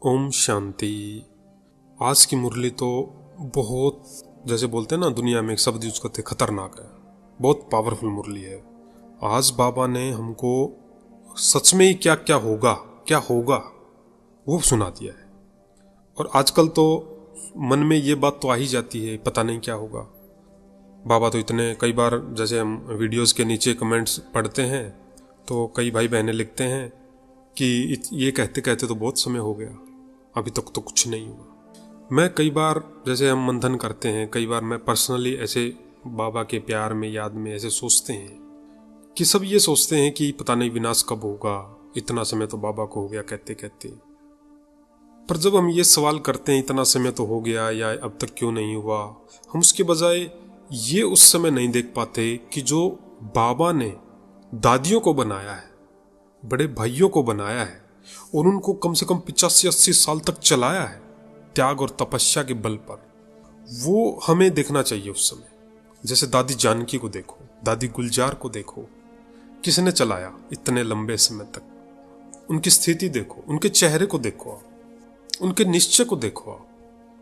ओम शांति। आज की मुरली तो बहुत, जैसे बोलते हैं ना, दुनिया में एक शब्द यूज करते खतरनाक है। बहुत पावरफुल मुरली है। आज बाबा ने हमको सच में ही क्या होगा वो सुना दिया है। और आजकल तो मन में ये बात तो आ ही जाती है, पता नहीं क्या होगा। बाबा तो इतने, कई बार जैसे हम वीडियोस के नीचे कमेंट्स पढ़ते हैं तो कई भाई बहनें लिखते हैं कि ये कहते कहते तो बहुत समय हो गया, अभी तक तो कुछ नहीं हुआ। मैं कई बार, जैसे हम मंथन करते हैं, कई बार मैं पर्सनली ऐसे बाबा के प्यार में, याद में ऐसे सोचते हैं कि सब ये सोचते हैं कि पता नहीं विनाश कब होगा, इतना समय तो बाबा को हो गया कहते कहते। पर जब हम ये सवाल करते हैं इतना समय तो हो गया या अब तक क्यों नहीं हुआ, हम उसके बजाय ये उस समय नहीं देख पाते कि जो बाबा ने दादियों को बनाया है, बड़े भाइयों को बनाया है और उनको कम से कम 85-80 साल तक चलाया है त्याग और तपस्या के बल पर, वो हमें देखना चाहिए उस समय। जैसे दादी जानकी को देखो, दादी गुलजार को देखो, किसने चलाया इतने लंबे समय तक। उनकी स्थिति देखो, उनके चेहरे को देखो, उनके निश्चय को देखो।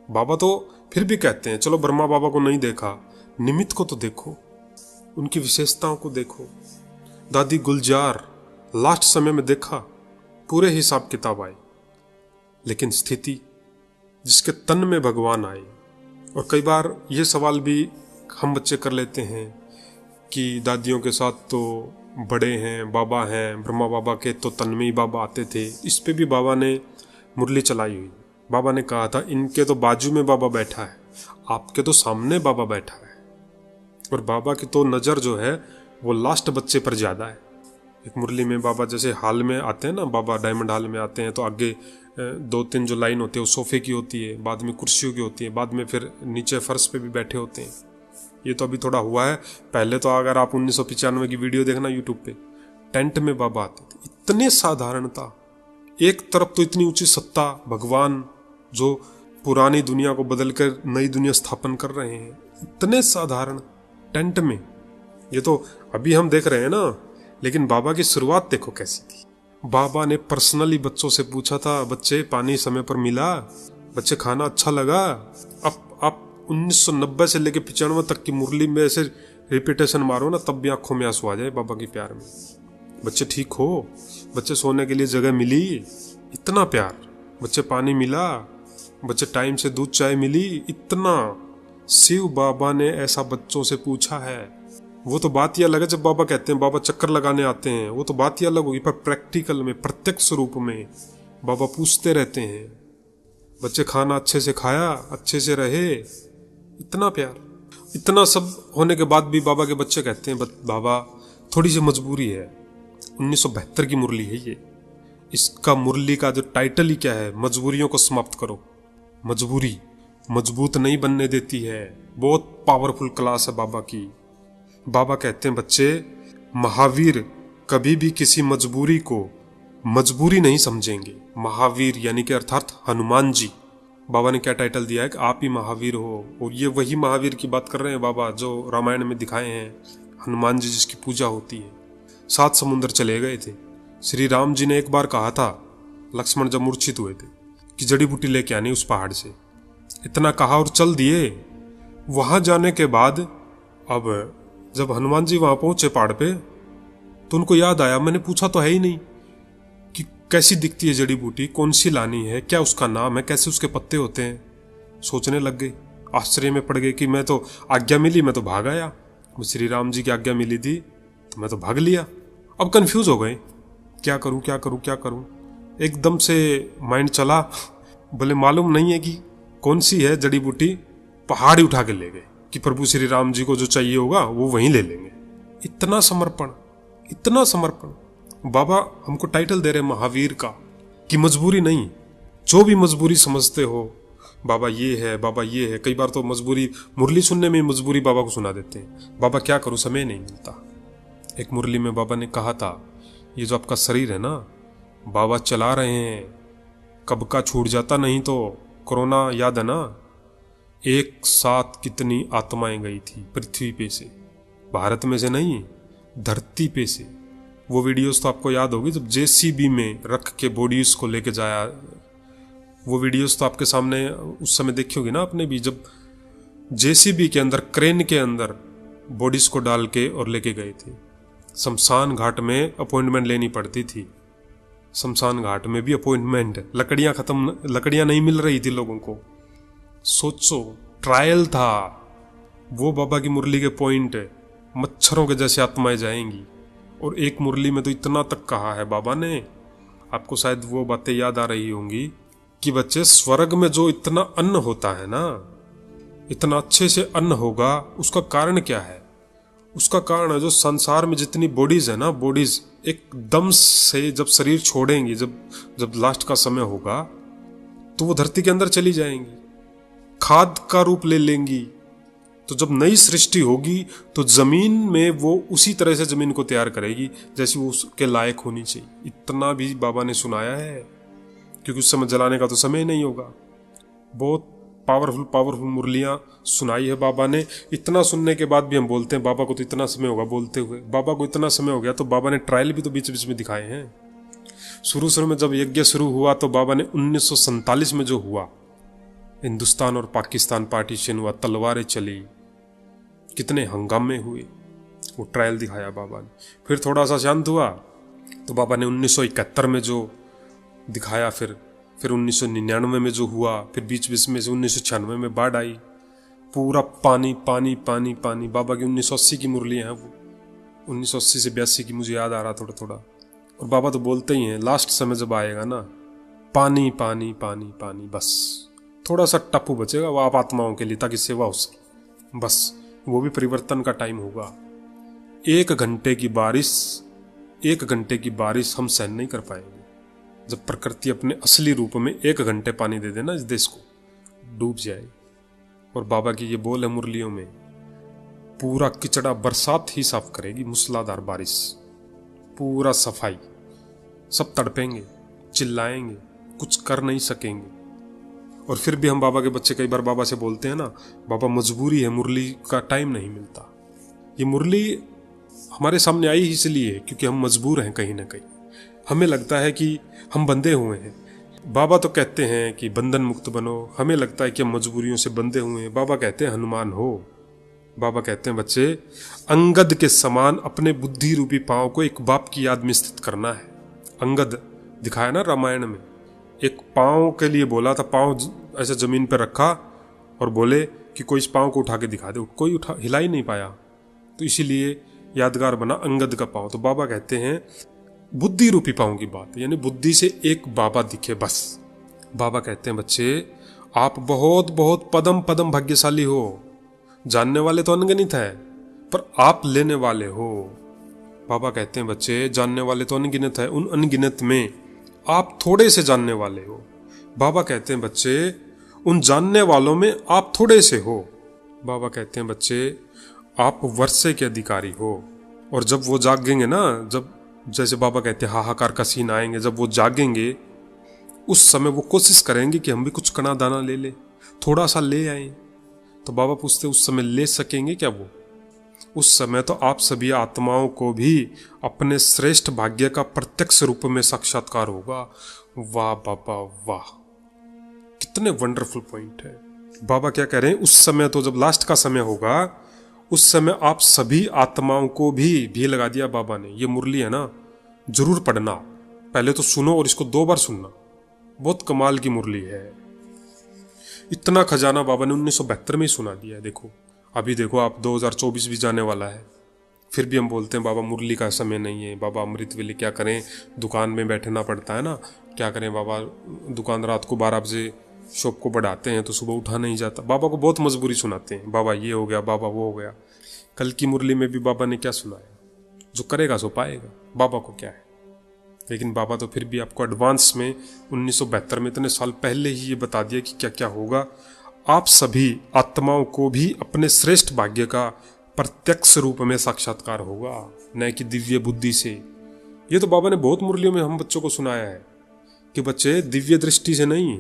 बाबा तो फिर भी कहते हैं, चलो ब्रह्मा बाबा को नहीं देखा, निमित्त को तो देखो, उनकी विशेषताओं को देखो। दादी गुलजार लास्ट समय में देखा, पूरे हिसाब किताब आए, लेकिन स्थिति जिसके तन में भगवान आए। और कई बार ये सवाल भी हम बच्चे कर लेते हैं कि दादियों के साथ तो बड़े हैं, बाबा हैं, ब्रह्मा बाबा के तो तन में ही बाबा आते थे। इस पे भी बाबा ने मुरली चलाई हुई। बाबा ने कहा था, इनके तो बाजू में बाबा बैठा है, आपके तो सामने बाबा बैठा है। और बाबा की तो नज़र जो है वो लास्ट बच्चे पर ज़्यादा है। एक मुरली में बाबा जैसे हाल में आते हैं ना, बाबा डायमंड हाल में आते हैं तो आगे 2-3 जो लाइन होती है वो सोफे की होती है, बाद में कुर्सियों की होती है, बाद में फिर नीचे फर्श पे भी बैठे होते हैं। ये तो अभी थोड़ा हुआ है। पहले तो अगर आप 1995 की वीडियो देखना यूट्यूब पे, टेंट में बाबा आते थे। इतने साधारणता, एक तरफ तो इतनी ऊंची सत्ता, भगवान जो पुरानी दुनिया को बदल कर नई दुनिया स्थापन कर रहे हैं, इतने साधारण टेंट में। ये तो अभी हम देख रहे हैं ना, लेकिन बाबा की शुरुआत देखो कैसी थी। बाबा ने पर्सनली बच्चों से पूछा था, बच्चे पानी समय पर मिला, बच्चे खाना अच्छा लगा। अब 1990 से लेके 95 तक की मुरली में ऐसे रिपीटेशन मारो ना, तब भी आंखों में आंसू आ जाए बाबा के प्यार में। बच्चे ठीक हो, बच्चे सोने के लिए जगह मिली, इतना प्यार। बच्चे पानी मिला, बच्चे टाइम से दूध चाय मिली, इतना। शिव बाबा ने ऐसा बच्चों से पूछा है। वो तो बात ही अलग है जब बाबा कहते हैं बाबा चक्कर लगाने आते हैं, वो तो बात ही अलग होगी। पर प्रैक्टिकल में, प्रत्यक्ष रूप में बाबा पूछते रहते हैं, बच्चे खाना अच्छे से खाया, अच्छे से रहे, इतना प्यार। इतना सब होने के बाद भी बाबा के बच्चे कहते हैं, बाबा थोड़ी सी मजबूरी है। 1972 की मुरली है ये। इसका मुरली का जो टाइटल ही क्या है, मजबूरियों को समाप्त करो। मजबूरी मजबूत नहीं बनने देती है। बहुत पावरफुल क्लास है बाबा की। बाबा कहते हैं, बच्चे, महावीर कभी भी किसी मजबूरी को मजबूरी नहीं समझेंगे। महावीर यानी कि अर्थात हनुमान जी। बाबा ने क्या टाइटल दिया है कि आप ही महावीर हो। और ये वही महावीर की बात कर रहे हैं बाबा जो रामायण में दिखाए हैं, हनुमान जी जिसकी पूजा होती है। 7 समुंदर चले गए थे। श्री राम जी ने एक बार कहा था, लक्ष्मण जब मूर्छित हुए थे, कि जड़ी बूटी लेके आनी उस पहाड़ से। इतना कहा और चल दिए। वहां जाने के बाद अब जब हनुमान जी वहां पहुंचे पहाड़ पे, तो उनको याद आया, मैंने पूछा तो है ही नहीं कि कैसी दिखती है जड़ी बूटी, कौन सी लानी है, क्या उसका नाम है, कैसे उसके पत्ते होते हैं। सोचने लग गए, आश्चर्य में पड़ गए कि मैं तो आज्ञा मिली, मैं तो भाग आया। श्री राम जी की आज्ञा मिली थी तो मैं तो भाग लिया। अब कंफ्यूज हो गए, क्या करूं क्या करूं क्या करूं। एकदम से माइंड चला, बोले मालूम नहीं है कि कौन सी है जड़ी बूटी, पहाड़ ही उठा के ले गए कि प्रभु श्री राम जी को जो चाहिए होगा वो वहीं ले लेंगे। इतना समर्पण, इतना समर्पण। बाबा हमको टाइटल दे रहे महावीर का, कि मजबूरी नहीं, जो भी मजबूरी समझते हो बाबा ये है, बाबा ये है। कई बार तो मजबूरी, मुरली सुनने में मजबूरी बाबा को सुना देते हैं। बाबा क्या करूं, समय नहीं मिलता। एक मुरली में बाबा ने कहा था, ये जो आपका शरीर है ना, बाबा चला रहे हैं, कब का छूट जाता। नहीं तो कोरोना याद है ना, एक साथ कितनी आत्माएं गई थी पृथ्वी पे से, भारत में से नहीं, धरती पे से। वो वीडियोस तो आपको याद होगी जब जेसीबी में रख के बॉडीज को लेके जाया वो वीडियोस तो आपके सामने उस समय देखी होगी ना आपने भी, जब जेसीबी के अंदर, क्रेन के अंदर बॉडीज को डाल के और लेके गए थे। शमशान घाट में अपॉइंटमेंट लेनी पड़ती थी, शमशान घाट में भी अपॉइंटमेंट, लकड़ियां नहीं मिल रही थी लोगों को। सोचो, ट्रायल था। वो बाबा की मुरली के पॉइंट, मच्छरों के जैसे आत्माएं जाएंगी। और एक मुरली में तो इतना तक कहा है बाबा ने, आपको शायद वो बातें याद आ रही होंगी कि बच्चे, स्वर्ग में जो इतना अन्न होता है ना, इतना अच्छे से अन्न होगा, उसका कारण क्या है? उसका कारण है जो संसार में जितनी बॉडीज है ना, बॉडीज एकदम से जब शरीर छोड़ेंगी, जब लास्ट का समय होगा, तो वो धरती के अंदर चली जाएंगी, खाद का रूप ले लेंगी। तो जब नई सृष्टि होगी तो जमीन में वो उसी तरह से जमीन को तैयार करेगी जैसी वो उसके लायक होनी चाहिए। इतना भी बाबा ने सुनाया है, क्योंकि उस समय जलाने का तो समय नहीं होगा। बहुत पावरफुल मुरलियां सुनाई है बाबा ने। इतना सुनने के बाद भी हम बोलते हैं बाबा को तो इतना समय होगा बोलते हुए। बाबा को इतना समय हो गया तो बाबा ने ट्रायल भी तो बीच बीच में दिखाए हैं। शुरू में जब यज्ञ शुरू हुआ तो बाबा ने 1947 में जो हुआ, हिंदुस्तान और पाकिस्तान पार्टीशन हुआ, तलवारें चली, कितने हंगामे हुए, वो ट्रायल दिखाया बाबा ने। फिर थोड़ा सा शांत हुआ तो बाबा ने 1971 में जो दिखाया, फिर 1999 में जो हुआ, फिर बीच बीच में से 1996 में बाढ़ आई, पूरा पानी पानी पानी पानी। बाबा की 1980 की मुरलियां हैं वो, 1980 से 82 की मुझे याद आ रहा थोड़ा थोड़ा। और बाबा तो बोलते ही हैं लास्ट समय जब आएगा ना, पानी पानी पानी पानी, बस थोड़ा सा टप्पू बचेगा वो आप आत्माओं के लिए, ताकि सेवा हो सके, बस वो भी परिवर्तन का टाइम होगा। 1 घंटे की बारिश हम सहन नहीं कर पाएंगे। जब प्रकृति अपने असली रूप में 1 घंटे पानी दे देना, इस देश को डूब जाए। और बाबा की ये बोल है मुरलियों में, पूरा किचड़ा बरसात ही साफ करेगी, मूसलाधार बारिश, पूरा सफाई। सब तड़पेंगे, चिल्लाएंगे, कुछ कर नहीं सकेंगे। और फिर भी हम बाबा के बच्चे कई बार बाबा से बोलते हैं ना, बाबा मजबूरी है, मुरली का टाइम नहीं मिलता। ये मुरली हमारे सामने आई इसलिए क्योंकि हम मजबूर हैं कहीं ना कहीं। हमें लगता है कि हम बंधे हुए हैं। बाबा तो कहते हैं कि बंधन मुक्त बनो, हमें लगता है कि हम मजबूरियों से बंधे हुए हैं। बाबा कहते हैं हनुमान हो। बाबा कहते हैं बच्चे, अंगद के समान अपने बुद्धि रूपी पांव को एक बाप की याद में स्थित करना है। अंगद दिखाया ना रामायण में, एक पांव के लिए बोला था, पांव ऐसे जमीन पर रखा और बोले कि कोई इस पांव को उठा के दिखा दे, कोई हिला ही नहीं पाया, तो इसीलिए यादगार बना अंगद का पांव। तो बाबा कहते हैं बुद्धि रूपी पांव की बात, यानी बुद्धि से एक बाबा दिखे बस। बाबा कहते हैं बच्चे, आप बहुत बहुत पदम पदम भाग्यशाली हो। जानने वाले तो अनगिनत है, पर आप लेने वाले हो। बाबा कहते हैं बच्चे, जानने वाले तो अनगिनत है, उन अनगिनत में आप थोड़े से जानने वाले हो। बाबा कहते हैं बच्चे, उन जानने वालों में आप थोड़े से हो। बाबा कहते हैं बच्चे, आप वर्षे के अधिकारी हो। और जब वो जागेंगे ना, जब जैसे बाबा कहते हैं हाहाकार का सीन आएंगे, जब वो जागेंगे उस समय वो कोशिश करेंगे कि हम भी कुछ कणा दाना ले ले, थोड़ा सा ले आए। तो बाबा पूछते उस समय ले सकेंगे क्या वो? उस समय तो आप सभी आत्माओं को भी अपने श्रेष्ठ भाग्य का प्रत्यक्ष रूप में साक्षात्कार होगा। वाह बाबा वाह, कितने वंडरफुल पॉइंट है। बाबा क्या कह रहे हैं, उस समय तो जब लास्ट का समय होगा, उस समय आप सभी आत्माओं को भी लगा दिया बाबा ने। ये मुरली है ना, जरूर पढ़ना, पहले तो सुनो और इसको 2 बार सुनना। बहुत कमाल की मुरली है। इतना खजाना बाबा ने 1972 में ही सुना दिया है। देखो अभी देखो आप, 2024 भी जाने वाला है, फिर भी हम बोलते हैं बाबा मुरली का समय नहीं है, बाबा अमृत वेले क्या करें, दुकान में बैठना पड़ता है ना, क्या करें बाबा, दुकान रात को 12 बजे शॉप को बढ़ाते हैं तो सुबह उठा नहीं जाता। बाबा को बहुत मजबूरी सुनाते हैं, बाबा ये हो गया, बाबा वो हो गया। कल की मुरली में भी बाबा ने क्या सुनाया, जो करेगा सो पाएगा, बाबा को क्या है। लेकिन बाबा तो फिर भी आपको एडवांस में 1972 में, इतने साल पहले ही ये बता दिया कि क्या क्या होगा। आप सभी आत्माओं को भी अपने श्रेष्ठ भाग्य का प्रत्यक्ष रूप में साक्षात्कार होगा, न कि दिव्य बुद्धि से। ये तो बाबा ने बहुत मुरलियों में हम बच्चों को सुनाया है कि बच्चे दिव्य दृष्टि से नहीं,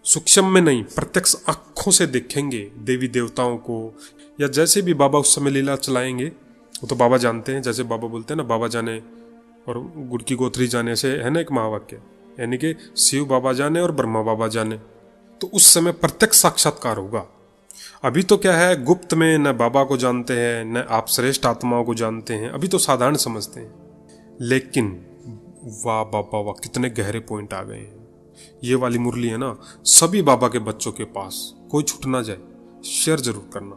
सूक्ष्म में नहीं, प्रत्यक्ष आंखों से देखेंगे देवी देवताओं को, या जैसे भी बाबा उस समय लीला चलाएंगे वो तो बाबा जानते हैं। जैसे बाबा बोलते हैं ना, बाबा जाने और गुड़ की गोथरी जाने से, है ना एक महावाक्य, यानी कि शिव बाबा जाने और ब्रह्मा बाबा जाने, तो उस समय प्रत्यक्ष साक्षात्कार होगा। अभी तो क्या है, गुप्त में न बाबा को जानते हैं न आप श्रेष्ठ आत्माओं को जानते हैं, अभी तो साधारण समझते हैं। लेकिन वाह बाबा वाह, कितने गहरे पॉइंट आ गए हैं। ये वाली मुरली है ना, सभी बाबा के बच्चों के पास, कोई छूट ना जाए, शेयर जरूर करना।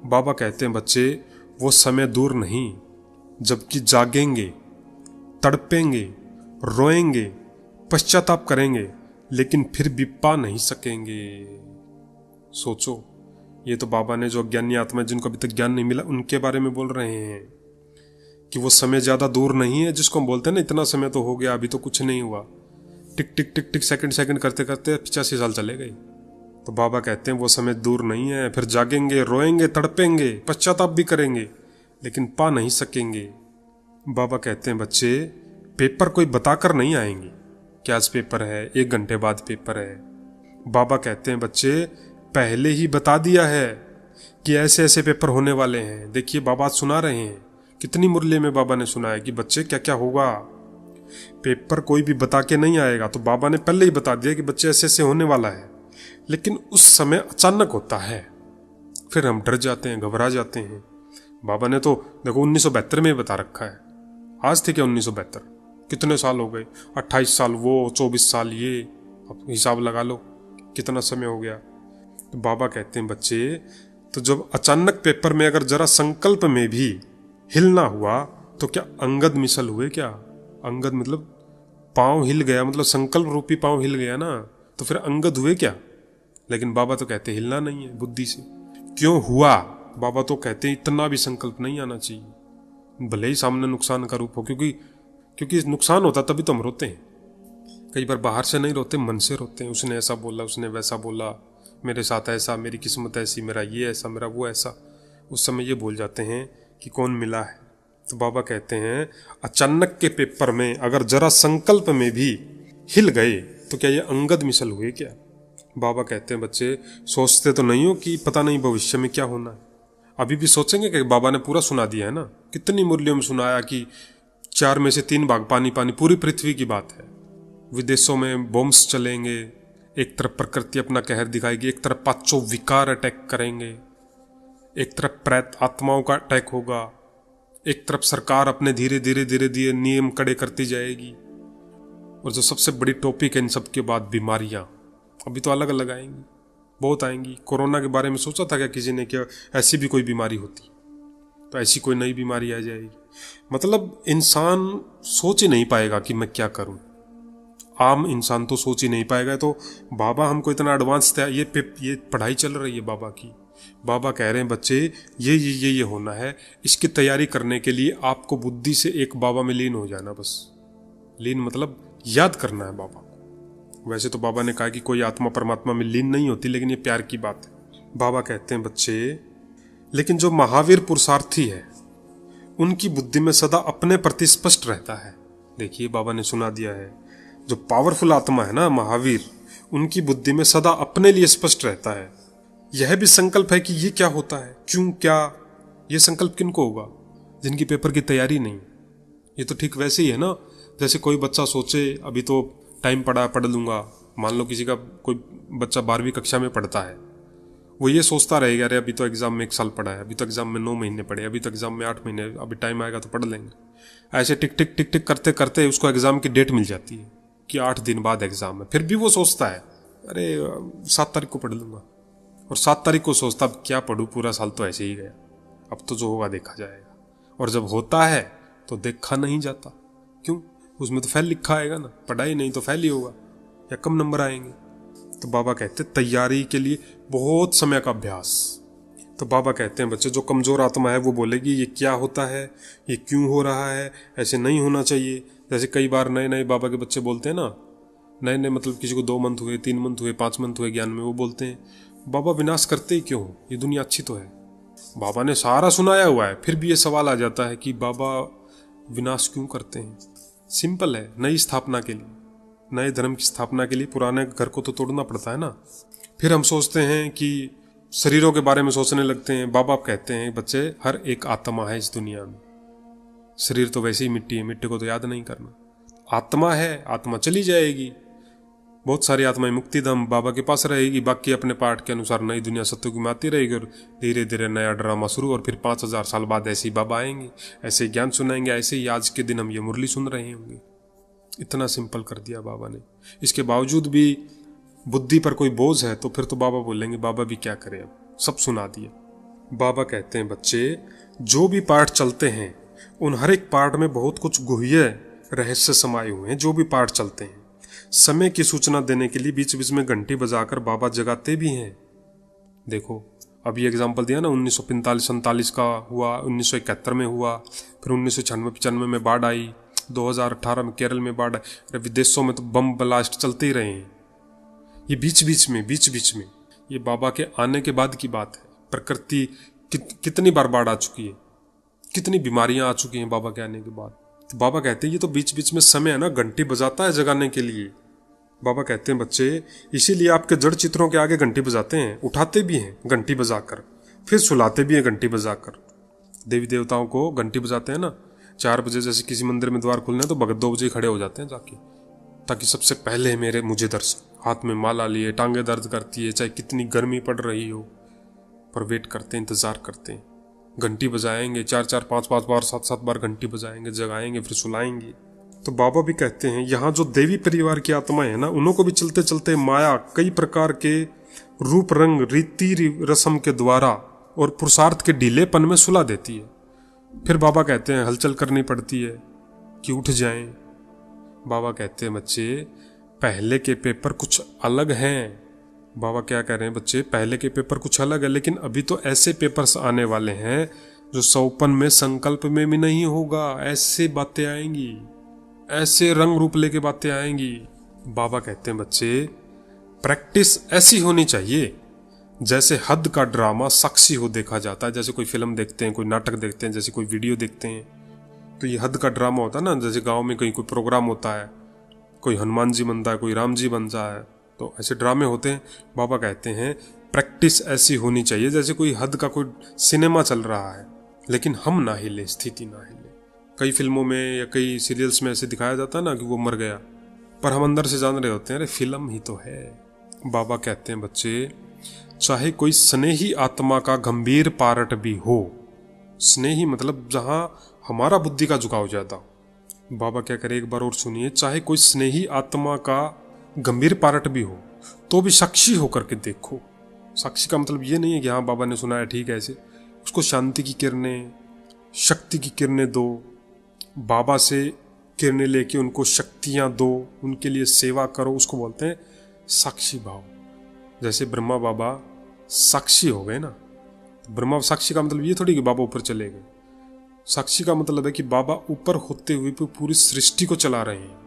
बाबा कहते हैं बच्चे, वो समय दूर नहीं जबकि जागेंगे, तड़पेंगे, रोएंगे, पश्चाताप करेंगे, लेकिन फिर भी पा नहीं सकेंगे। सोचो, ये तो बाबा ने जो अज्ञानी आत्मा जिनको अभी तक ज्ञान नहीं मिला उनके बारे में बोल रहे हैं कि वो समय ज्यादा दूर नहीं है, जिसको हम बोलते हैं ना इतना समय तो हो गया, अभी तो कुछ नहीं हुआ। टिक टिक टिक टिक सेकंड सेकंड करते करते 85 साल चले गए। तो बाबा कहते हैं वो समय दूर नहीं है, फिर जागेंगे, रोएंगे, तड़पेंगे, पश्चाताप भी करेंगे, लेकिन पा नहीं सकेंगे। बाबा कहते हैं बच्चे, पेपर कोई बताकर नहीं आएंगे कि आज पेपर है, 1 घंटे बाद पेपर है। बाबा कहते हैं बच्चे, पहले ही बता दिया है कि ऐसे ऐसे पेपर होने वाले हैं। देखिए बाबा सुना रहे हैं, कितनी मुरली में बाबा ने सुना है कि बच्चे क्या क्या होगा। पेपर कोई भी बता के नहीं आएगा, तो बाबा ने पहले ही बता दिया कि बच्चे ऐसे ऐसे होने वाला है। लेकिन उस समय अचानक होता है, फिर हम डर जाते हैं, घबरा जाते हैं। बाबा ने तो देखो 1972 में बता रखा है, आज थे क्या 1972, कितने साल हो गए, 28 साल वो, 24 साल ये, अब हिसाब लगा लो कितना समय हो गया। तो बाबा कहते हैं बच्चे, तो जब अचानक पेपर में अगर जरा संकल्प में भी हिलना हुआ तो क्या अंगद मिसल हुए क्या? अंगद मतलब पांव हिल गया, मतलब संकल्प रूपी पांव हिल गया ना, तो फिर अंगद हुए क्या? लेकिन बाबा तो कहते हिलना नहीं है बुद्धि से। क्यों हुआ? बाबा तो कहते इतना भी संकल्प नहीं आना चाहिए, भले ही सामने नुकसान का रूप हो, क्योंकि नुकसान होता तभी तो हम रोते हैं। कई बार बाहर से नहीं रोते, मन से रोते हैं। उसने ऐसा बोला, उसने वैसा बोला, मेरे साथ ऐसा, मेरी किस्मत ऐसी, मेरा ये ऐसा, मेरा वो ऐसा। उस समय ये बोल जाते हैं कि कौन मिला है। तो बाबा कहते हैं अचानक के पेपर में अगर जरा संकल्प में भी हिल गए तो क्या ये अंगद मिसल हुए क्या? बाबा कहते हैं बच्चे, सोचते तो नहीं हो कि पता नहीं भविष्य में क्या होना है? अभी भी सोचेंगे कि बाबा ने पूरा सुना दिया है ना, कितनी मुरलियों में सुनाया कि 4 में से 3 भाग पानी पानी, पूरी पृथ्वी की बात है। विदेशों में बॉम्ब्स चलेंगे, एक तरफ प्रकृति अपना कहर दिखाएगी, एक तरफ 5 विकार अटैक करेंगे, एक तरफ प्रेत आत्माओं का अटैक होगा, एक तरफ सरकार अपने धीरे धीरे धीरे धीरे नियम कड़े करती जाएगी, और जो सबसे बड़ी टॉपिक है इन सब के बाद, बीमारियां अभी तो अलग अलग आएंगी, बहुत आएंगी। कोरोना के बारे में सोचा था क्या किसी ने, क्या ऐसी भी कोई बीमारी होती? तो ऐसी कोई नई बीमारी आ जाएगी। मतलब इंसान सोच ही नहीं पाएगा कि मैं क्या करूं, आम इंसान तो सोच ही नहीं पाएगा। तो बाबा हमको इतना एडवांस था, ये पढ़ाई चल रही है बाबा की। बाबा कह रहे हैं बच्चे, ये होना है, इसकी तैयारी करने के लिए आपको बुद्धि से एक बाबा में लीन हो जाना। बस लीन मतलब याद करना है बाबा को। वैसे तो बाबा ने कहा कि कोई आत्मा परमात्मा में लीन नहीं होती, लेकिन ये प्यार की बात है। बाबा कहते हैं बच्चे, लेकिन जो महावीर पुरुषार्थी है उनकी बुद्धि में सदा अपने प्रति स्पष्ट रहता है। देखिए बाबा ने सुना दिया है, जो पावरफुल आत्मा है ना महावीर, उनकी बुद्धि में सदा अपने लिए स्पष्ट रहता है। यह भी संकल्प है कि ये क्या होता है, क्यों, क्या। ये संकल्प किनको होगा? जिनकी पेपर की तैयारी नहीं। ये तो ठीक वैसे ही है ना, जैसे कोई बच्चा सोचे अभी तो टाइम पड़ा, पढ़ लूंगा। मान लो किसी का कोई बच्चा 12वीं कक्षा में पढ़ता है, वो ये सोचता रहेगा, अरे अभी तो एग्जाम में 1 साल पढ़ा है, अभी तो एग्जाम में 9 महीने पढ़े, अभी तो एग्जाम में 8 महीने, अभी टाइम आएगा तो पढ़ लेंगे। ऐसे टिक टिक टिक टिक करते करते उसको एग्जाम की डेट मिल जाती है कि 8 दिन बाद एग्जाम है। फिर भी वो सोचता है अरे 7 तारीख को पढ़ लूंगा, और 7 तारीख को सोचता अब क्या पढ़ूं, पूरा साल तो ऐसे ही गया, अब तो जो होगा देखा जाएगा। और जब होता है तो देखा नहीं जाता। क्यों? उसमें तो फेल लिखा आएगा ना, पढ़ाई नहीं तो फेल ही होगा या कम नंबर आएंगे। तो बाबा कहते हैं तैयारी के लिए बहुत समय का अभ्यास। तो बाबा कहते हैं बच्चे, जो कमजोर आत्मा है वो बोलेगी ये क्या होता है, ये क्यों हो रहा है, ऐसे नहीं होना चाहिए। जैसे कई बार नए नए बाबा के बच्चे बोलते हैं ना, नए नए मतलब किसी को 2 मंथ हुए, 3 मंथ हुए, 5 मंथ हुए ज्ञान में, वो बोलते हैं बाबा विनाश करते ही क्यों हो, ये दुनिया अच्छी तो है। बाबा ने सारा सुनाया हुआ है, फिर भी ये सवाल आ जाता है कि बाबा विनाश क्यों करते हैं? सिंपल है, नई स्थापना के लिए, नए धर्म की स्थापना के लिए पुराने घर को तो तोड़ना पड़ता है ना। फिर हम सोचते हैं कि शरीरों के बारे में सोचने लगते हैं। बाबा कहते हैं बच्चे, हर एक आत्मा है इस दुनिया में, शरीर तो वैसे ही मिट्टी है, मिट्टी को तो याद नहीं करना। आत्मा है, आत्मा चली जाएगी, बहुत सारी आत्माएं मुक्तिधाम बाबा के पास रहेगी, बाकी अपने पाठ के अनुसार नई दुनिया सत्युग में आती रहेगी और धीरे धीरे नया ड्रामा शुरू, और फिर 5000 साल बाद ऐसे ही बाबा आएंगे, ऐसे ही ज्ञान सुनाएंगे, ऐसे ही आज के दिन हम ये मुरली सुन रहे होंगे। इतना सिंपल कर दिया बाबा ने। इसके बावजूद भी बुद्धि पर कोई बोझ है तो फिर तो बाबा बोलेंगे बाबा भी क्या करे, अब सब सुना दिया। बाबा कहते हैं बच्चे, जो भी पाठ चलते हैं उन हर एक पाठ में बहुत कुछ गुह्य रहस्य समाये हुए हैं। जो भी पाठ चलते हैं समय की सूचना देने के लिए बीच बीच में घंटी बजाकर बाबा जगाते भी हैं। देखो अभी एग्जाम्पल दिया ना, 1945-47 का हुआ, 1971 में हुआ, फिर 1996-95 में बाढ़ आई, 2018 में केरल में बाढ़ आई, विदेशों में तो बम ब्लास्ट चलते ही रहे हैं। ये बीच बीच में ये बाबा के आने के बाद की बात है। प्रकृति कितनी बार बाढ़ आ चुकी है, कितनी बीमारियां आ चुकी हैं बाबा के आने के बाद। तो बाबा कहते हैं ये तो बीच बीच में समय है ना, घंटी बजाता है जगाने के लिए। बाबा कहते हैं बच्चे, इसीलिए आपके जड़ चित्रों के आगे घंटी बजाते हैं, उठाते भी हैं घंटी बजाकर, फिर सुलाते भी हैं घंटी बजाकर। देवी देवताओं को घंटी बजाते हैं ना, 4 बजे जैसे किसी मंदिर में द्वार खुलने तो भगत 2 बजे खड़े हो जाते हैं जाके, ताकि सबसे पहले मुझे दर्शन। हाथ में माला लिए, टांगे दर्द करती है, चाहे कितनी गर्मी पड़ रही हो, पर वेट करते हैं, इंतजार करते हैं। घंटी बजाएंगे 4-4, 5-5 बार, 7-7 बार घंटी बजाएंगे, जगाएंगे, फिर सुलाएंगे। तो बाबा भी कहते हैं यहाँ जो देवी परिवार की आत्माएं है ना, उन्हों को भी चलते चलते माया कई प्रकार के रूप रंग रीति रस्म के द्वारा और पुरुषार्थ के ढीलेपन में सुला देती है। फिर बाबा कहते हैं हलचल करनी पड़ती है कि उठ जाएं। बाबा कहते हैं बच्चे, पहले के पेपर कुछ अलग हैं। बाबा क्या कह रहे हैं बच्चे, पहले के पेपर कुछ अलग है, लेकिन अभी तो ऐसे पेपर्स आने वाले हैं जो सौपन में संकल्प में भी नहीं होगा। ऐसे बातें आएंगी, ऐसे रंग रूप लेके बातें आएंगी। बाबा कहते हैं बच्चे, प्रैक्टिस ऐसी होनी चाहिए जैसे हद का ड्रामा साक्षी हो देखा जाता है। जैसे कोई फिल्म देखते हैं, कोई नाटक देखते हैं, जैसे कोई वीडियो देखते हैं, तो ये हद का ड्रामा होता है ना। जैसे गांव में कहीं कोई प्रोग्राम होता है, कोई हनुमान जी बनता है, कोई राम जी बनता है, तो ऐसे ड्रामे होते हैं। बाबा कहते हैं प्रैक्टिस ऐसी होनी चाहिए जैसे कोई हद का कोई सिनेमा चल रहा है, लेकिन हम ना हिले, स्थिति ना हिले। कई फिल्मों में या कई सीरियल्स में ऐसे दिखाया जाता है ना कि वो मर गया, पर हम अंदर से जान रहे होते हैं अरे फिल्म ही तो है। बाबा कहते हैं बच्चे, चाहे कोई स्नेही आत्मा का गंभीर पार्ट भी हो, स्नेही मतलब जहां हमारा बुद्धि का झुकाव ज्यादा हो। बाबा क्या करे एक बार और सुनिए, चाहे कोई स्नेही आत्मा का गंभीर पार्ट भी हो तो भी साक्षी होकर के देखो। साक्षी का मतलब ये नहीं है कि हाँ बाबा ने सुनाया ठीक है, ऐसे उसको शांति की किरणें, शक्ति की किरणें दो, बाबा से किरणें लेके उनको शक्तियां दो, उनके लिए सेवा करो, उसको बोलते हैं साक्षी भाव। जैसे ब्रह्मा बाबा साक्षी हो गए ना, ब्रह्मा साक्षी का मतलब ये थोड़ी कि बाबा ऊपर चले गए। साक्षी का मतलब है कि बाबा ऊपर होते हुए पूरी सृष्टि को चला रहे हैं।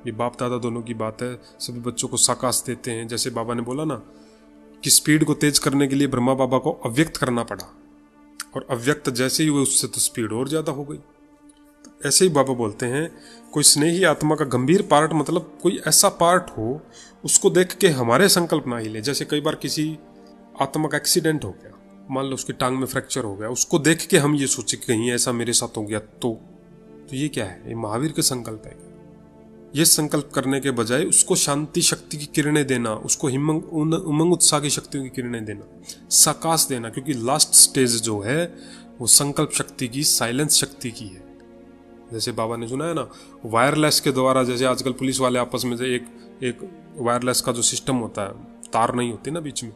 ये बाप दादा दोनों की बात है, सभी बच्चों को साकाश देते हैं। जैसे बाबा ने बोला ना कि स्पीड को तेज करने के लिए ब्रह्मा बाबा को अव्यक्त करना पड़ा, और अव्यक्त जैसे ही हुए उससे तो स्पीड और ज्यादा हो गई। तो ऐसे ही बाबा बोलते हैं कोई स्नेही आत्मा का गंभीर पार्ट मतलब कोई ऐसा पार्ट हो उसको देख के हमारे संकल्प ना हिले। जैसे कई बार किसी आत्मा का एक्सीडेंट हो गया, मान लो उसकी टांग में फ्रैक्चर हो गया, उसको देख के हम ये सोचे कि कहीं ऐसा मेरे साथ हो गया तो ये क्या है, ये महावीर के संकल्प है। ये संकल्प करने के बजाय उसको शांति शक्ति की किरणें देना, उसको उमंग उत्साह की शक्तियों की किरणें देना, साकाश देना, क्योंकि लास्ट स्टेज जो है वो संकल्प शक्ति की, साइलेंस शक्ति की है। जैसे बाबा ने सुना है ना, वायरलेस के द्वारा, जैसे आजकल पुलिस वाले आपस में से एक वायरलेस का जो सिस्टम होता है, तार नहीं होती ना बीच में,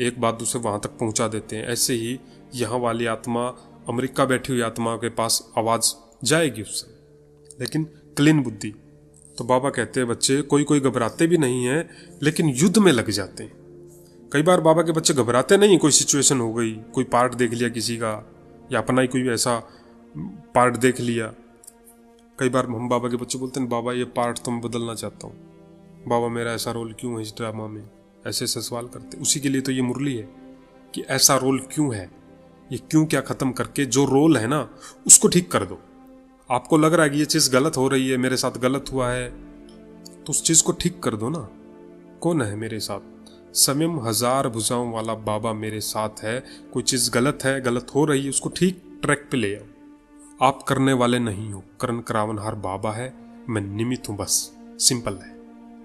एक बात दूसरे वहां तक पहुंचा देते हैं। ऐसे ही यहाँ वाली आत्मा, अमेरिका बैठी हुई आत्मा के पास आवाज जाएगी उससे, लेकिन क्लीन बुद्धि। तो बाबा कहते हैं बच्चे, कोई घबराते भी नहीं है लेकिन युद्ध में लग जाते हैं। कई बार बाबा के बच्चे घबराते नहीं, कोई सिचुएशन हो गई, कोई पार्ट देख लिया किसी का, या अपना ही कोई ऐसा पार्ट देख लिया। कई बार हम बाबा के बच्चे बोलते हैं बाबा ये पार्ट तो मैं बदलना चाहता हूँ, बाबा मेरा ऐसा रोल क्यों है इस ड्रामा में, ऐसे सवाल करते। उसी के लिए तो ये मुरली है कि ऐसा रोल क्यों है, ये क्यों क्या खत्म करके जो रोल है ना उसको ठीक कर दो। आपको लग रहा है कि ये चीज गलत हो रही है, मेरे साथ गलत हुआ है, तो उस चीज को ठीक कर दो ना। कौन है मेरे साथ? स्वयं 1000 भुजाओं वाला बाबा मेरे साथ है। कोई चीज गलत है, गलत हो रही है, उसको ठीक ट्रैक पे ले आओ। आप करने वाले नहीं हो, करण करावनहार बाबा है, मैं निमित्त हूं, बस सिंपल है।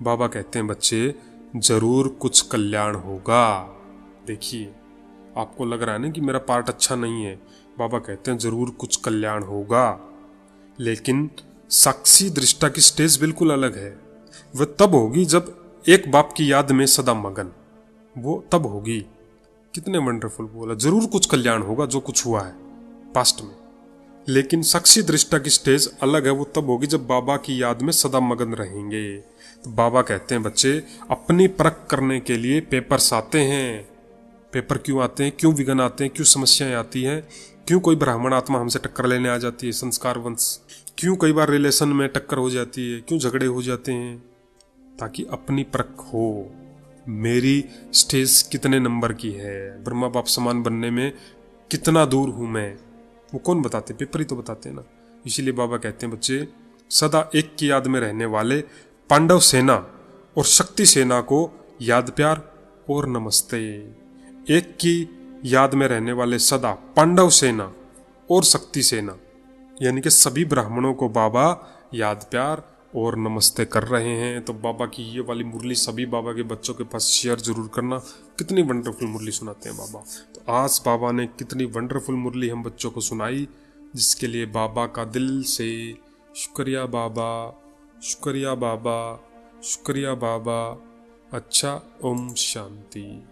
बाबा कहते हैं बच्चे जरूर कुछ कल्याण होगा। देखिए आपको लग रहा है ना कि मेरा पार्ट अच्छा नहीं है, बाबा कहते हैं जरूर कुछ कल्याण होगा, लेकिन साक्षी दृष्टा की स्टेज बिल्कुल अलग है। वह तब होगी जब एक बाप की याद में सदा मगन, वो तब होगी। कितने वंडरफुल बोला, जरूर कुछ कल्याण होगा जो कुछ हुआ है पास्ट में, लेकिन साक्षी दृष्टा की स्टेज अलग है, वो तब होगी जब बाबा की याद में सदा मगन रहेंगे। तो बाबा कहते हैं बच्चे अपनी परख करने के लिए पेपर्स आते हैं। पेपर क्यों आते हैं, क्यों विघ्न आते हैं, क्यों समस्याएं आती हैं, क्यों कोई ब्राह्मण आत्मा हमसे टक्कर लेने आ जाती है, संस्कार वंश, क्यों कई बार रिलेशन में टक्कर हो जाती है, क्यों झगड़े हो जाते हैं, ताकि अपनी परख हो। मेरी स्टेज कितने नंबर की है, ब्रह्मा बाप समान बनने में कितना दूर हूं मैं, वो कौन बताते, पेपर ही तो बताते हैं ना। इसीलिए बाबा कहते हैं बच्चे सदा एक की याद में रहने वाले पांडव सेना और शक्ति सेना को याद प्यार और नमस्ते। एक की याद में रहने वाले सदा पांडव सेना और शक्ति सेना, यानी कि सभी ब्राह्मणों को बाबा याद प्यार और नमस्ते कर रहे हैं। तो बाबा की ये वाली मुरली सभी बाबा के बच्चों के पास शेयर जरूर करना। कितनी वंडरफुल मुरली सुनाते हैं बाबा। तो आज बाबा ने कितनी वंडरफुल मुरली हम बच्चों को सुनाई, जिसके लिए बाबा का दिल से शुक्रिया बाबा, शुक्रिया बाबा, शुक्रिया बाबा। अच्छा, ओम शांति।